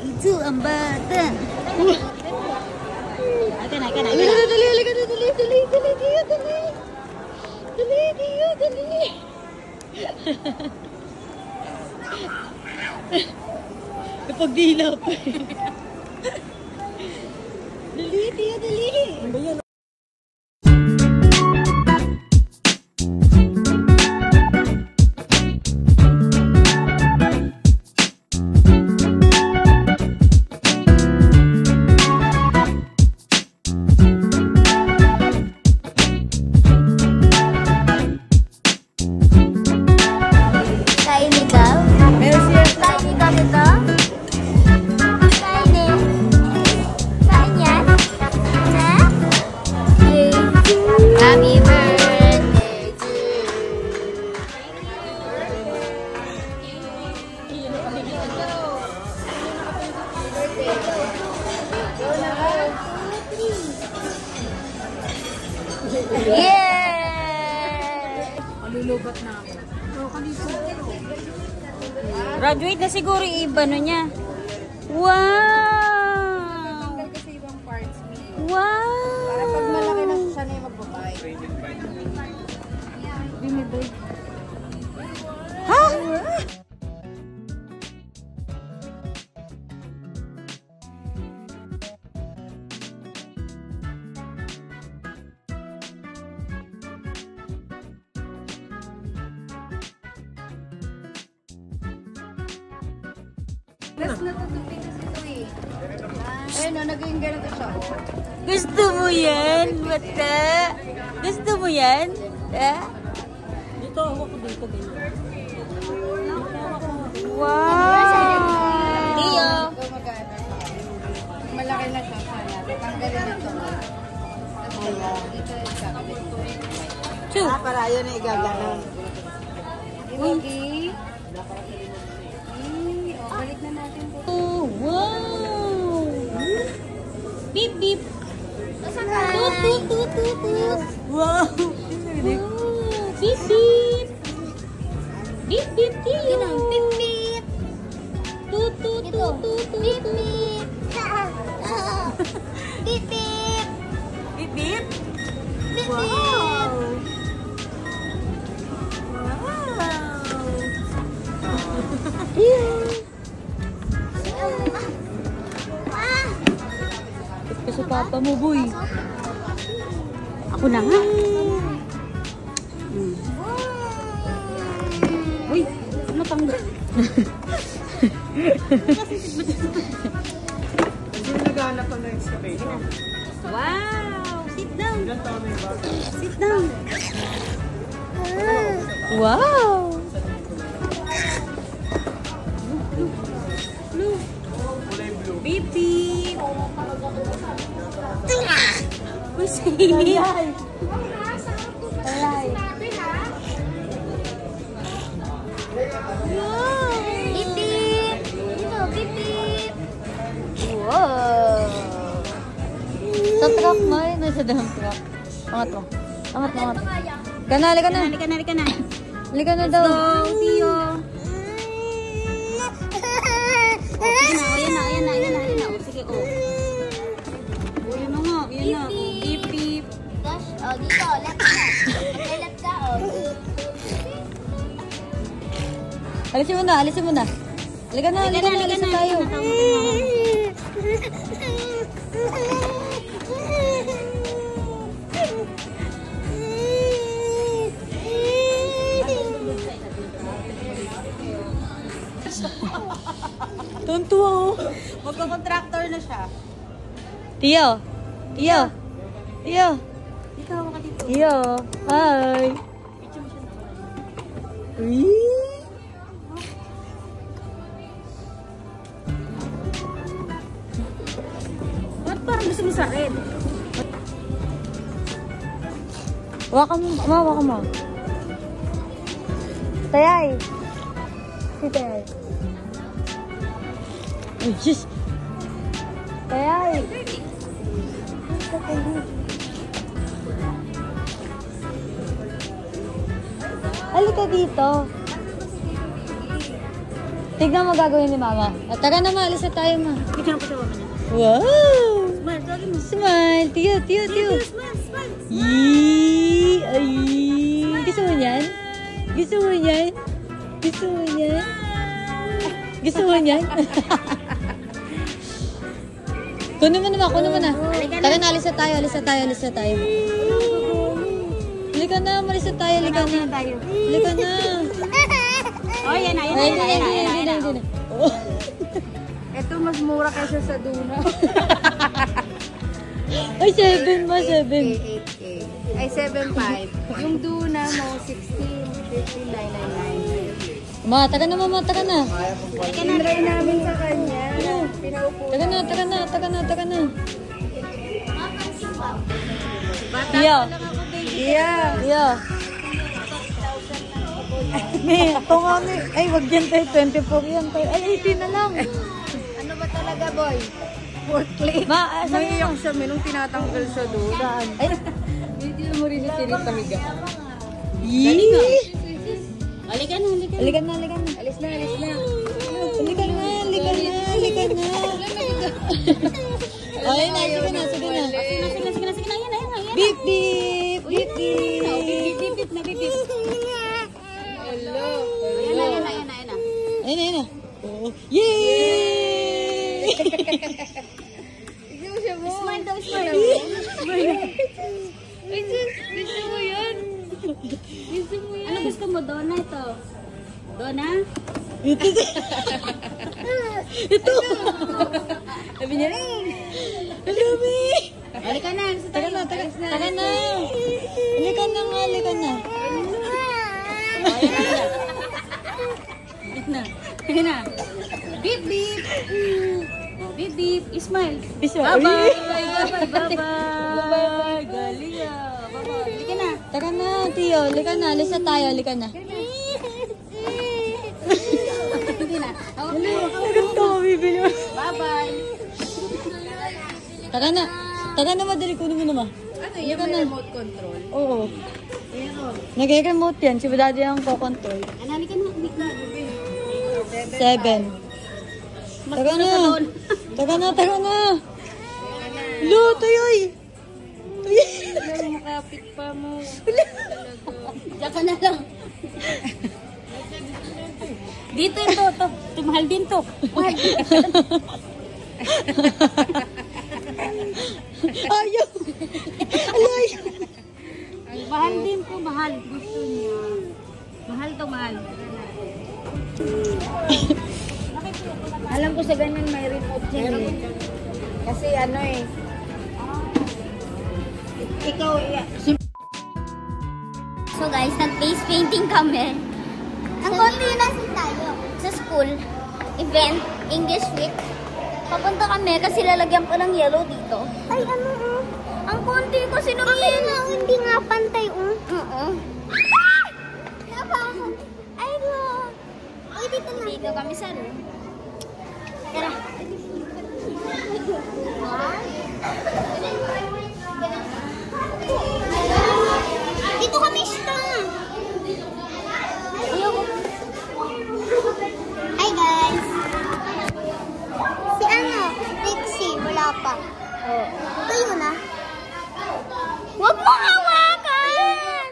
Itu ang bata. Akan. Dali. Kapag dilap. Dali. Ano ba yan? Malulubat na ako. Graduate na siguro yung iba no niya. Wow! Tanggal kasi ibang parts mo. Wow! Para pag malaki na siya na yung magbabay. Biniboy. Ha? Gas na tutupin kasi ito eh. Ayun o, naging ganito siya. Gusto mo yan, mata? Gusto mo yan? Dito, ako ko dito. Wow! Tiyo! Malaki na siya sana. Tanggalin ito. Dito yung kakabit. Chu! Para yun na igaganon. Hindi. Balik na natin po. Oh, wow! Beep, beep! Tut. Wow! Beep, beep! Beep, beep, tiyo! Beep, beep! Tut. Beep, beep! Beep, beep! Beep, beep! Wow! Kasi papa mo, boy. Ako na nga. Uy, natanggal. Hindi naghanap ko na excavation. Wow! Sit down. Sit down. Wow! Blue. Beep, beep. Uy, sige. Alay. Wow! Beep, beep. Dito, beep, beep. Wow! Sa truck mo, nasa dalang truck. Angat. Halika na. Halika na daw. Let's go, Tiyo. Ayan na. Sige, oh. Ayan na nga. Beep, beep. Oh, dito, left ka. Left ka, oh. Alisin mo na. Halika na tayo. Tuntua, oh. Magko-contractor na siya. Tiyo. Dito, hawak ka dito. Tiyo. Hi. Uy. Ba't parang gusto mo sakit? Hawakan mo. Tayay. Si Tayay. Uy, jeez. Tayay. Halika dito. Tignan mo gagawin ni Mama. At tara na, ma. Alis na tayo, ma. Tignan ko sa mama niya. Wow! Smile, tawagin mo. Smile. Tiyo. Smile, smile. Yee! Ay! Gusto mo niyan? Gusto mo niyan? Kunin mo na. Tara na, alis na tayo. Halika na, malis na tayo. Halika na. Oh, yan na. Oh. Ito mas mura kaysa sa Duna. Ay, 7 ma, 7. 8K. Ay, 7.5. Yung Duna mo, 16, 15, 999. Ma, tara na. Tinry namin sa kanya. Pinaupo. Tara na. Bata Iyo. lang ako, baby. Iyo. Ito nga, ay, wag yan tayo. 24 yan tayo. Ay, 18 na lang. Ano ba talaga, boy? Forklift. Ma, saan Naiyak siya, nung tinatanggal siya doon. Saan? Ay, Hindi mo rin siya tinitahiga. yee! Halika na. Halika na. Alis na. Halika na. Ay, sige na. Sige na. Yan. Beep. Nabibip. Hello. Ayan na. Ayun na. Oh. Yay! Smile daw. Gusto mo yan? Ano gusto mo? Dona ito? Dona? Ito. Sabi niya rin. Lumi. Halika na. Taga na. Halika na. Ayan na. Beep. Oh, beep. Smile. Bye-bye. Bye-bye. Galing ah. Bye-bye. Halika na. Tara na, Tiyo. Halika na. Alis na tayo. Halika na. Hindi na. Ganito ko, bibili mo. Bye-bye. Tara na, madali. Kunin mo naman. Ano yung may remote control? Oo. Meron. Nag-remote yan. Si Daddy ang ko-control. Halika na. 7. Tara na. Lo, Tuyoy. Makapit pa mo. Diyan ka na lang. Dito ito. Mahal din to. Ayaw. Alay. Mahal din po. Mahal. Gusto niya. Mahal. Alam ko sa ganyan may remote yan eh. Kasi ano eh. Ikaw, So guys, nag-face painting kami. Ang konti na tayo. Sa school, event, English week. Papunta kami kasi lalagyan ko ng yellow dito. Ay, ano Ang konti kasi nung hindi nga pantay Oo. Ay, no. Ay, dito na. Dito kami sa room. Tara. Dito kami siya. Hi guys. Si Trixie, wala pa. Oh. Tuyo na. Huwag mo hawakan!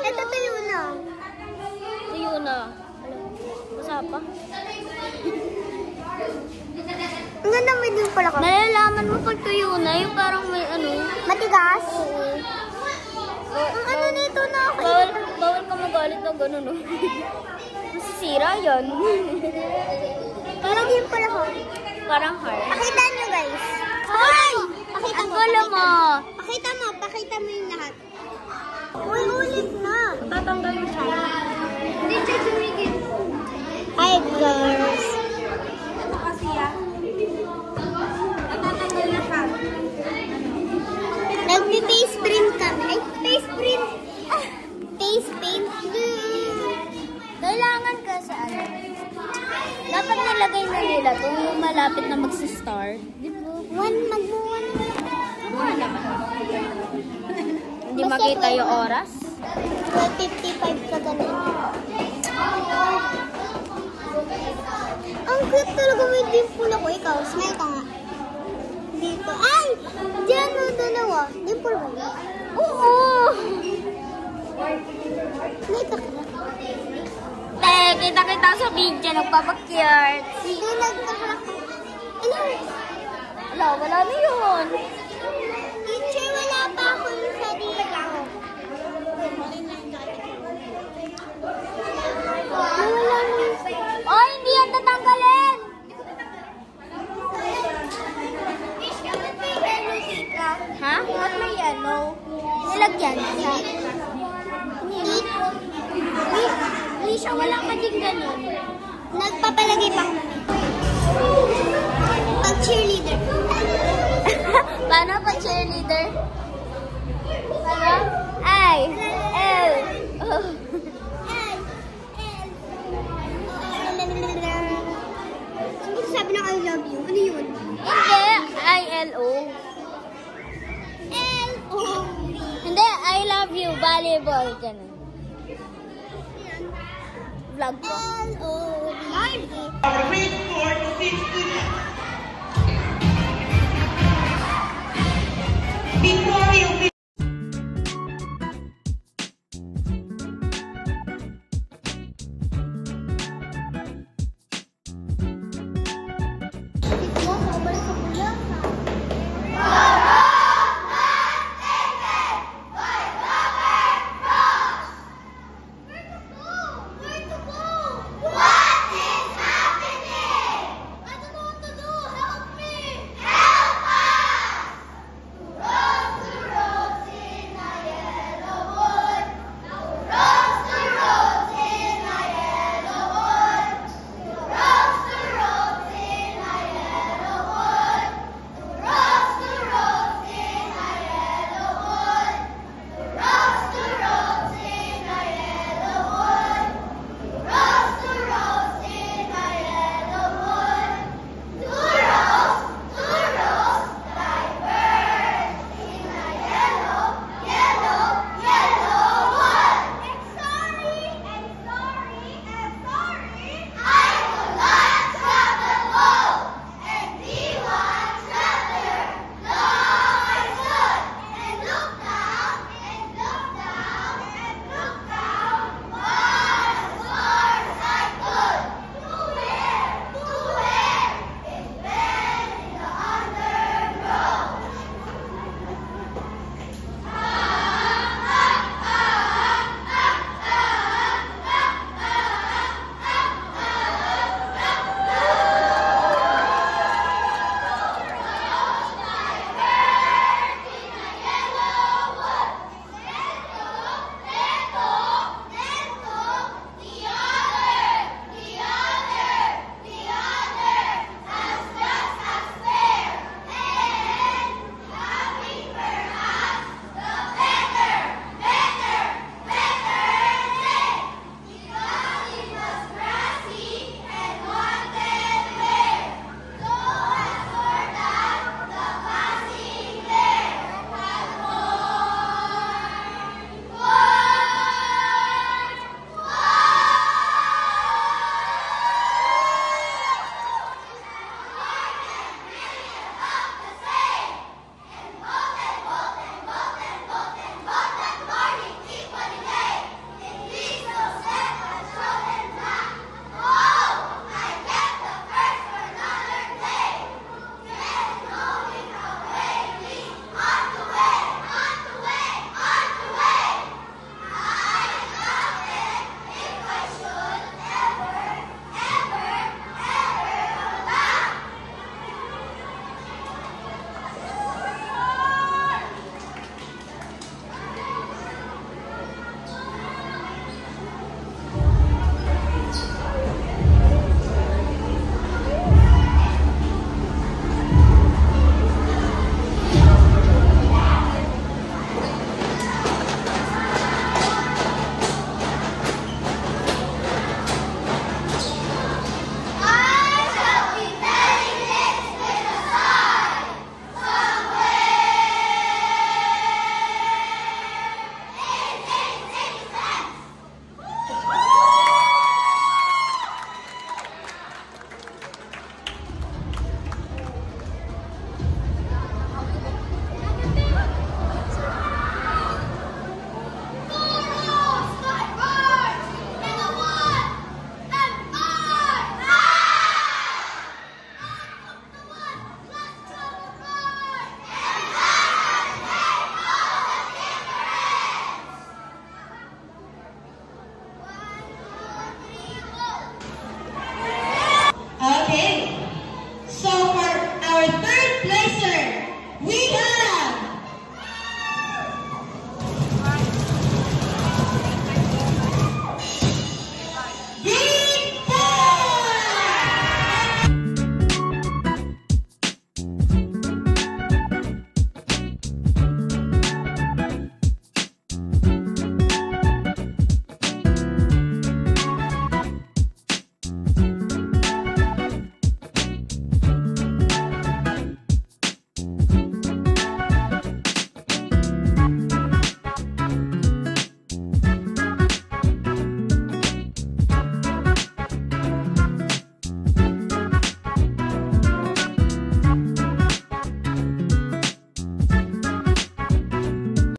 Ito tuyo na. Tuyo na. Basa pa. Ang ganda may din pala ka. Nalalaman mo pag tuyo na, yung parang may matigas? Oo. Ang ano nito na ako. Bawal ka magalit na gano'n, no? Masisira yan. Parang yun pala ko. Parang hard. Pakita nyo, guys. Hoy! Pakita mo. Pakita mo yung lahat. Uy, ulit na. tatanggal mo siya. Hi, girls. Ito kasi natatanggal na siya. Nagpi-face print kami. Ay, face print. Face paint. Kailangan ka sa dapat nilagay na nila ito yung malapit na magsi-start. Mag-1 Hindi makita yung oras. 12:55 ka ganun. Ang cute talaga may dimple ako. Ikaw, smile ka nga. Dito. Ay! Diyan mo dalawa. Dimple ba yun? Oo! Smile ka ka. Kita-kita sa video, nagpapakyart. Hindi nagkakarak. Ano? Wala na yun. Teacher, wala pa ako sa dito. Wala na. Oh, hindi yan tatanggalin. Ha? Ba't may yellow? Nilagyan siya. Lisha, wala ka din ganun. Nagpapalagay pa ako. Pag cheerleader. Paano pag cheerleader? Paano? Ay! L! Oh. Ano sabi ng I love you? Ano yun? Hindi, I-L-O. L-O-V. Hindi, I love you, volleyball. Ganun. Vlog ko. L-O-V. Our report 60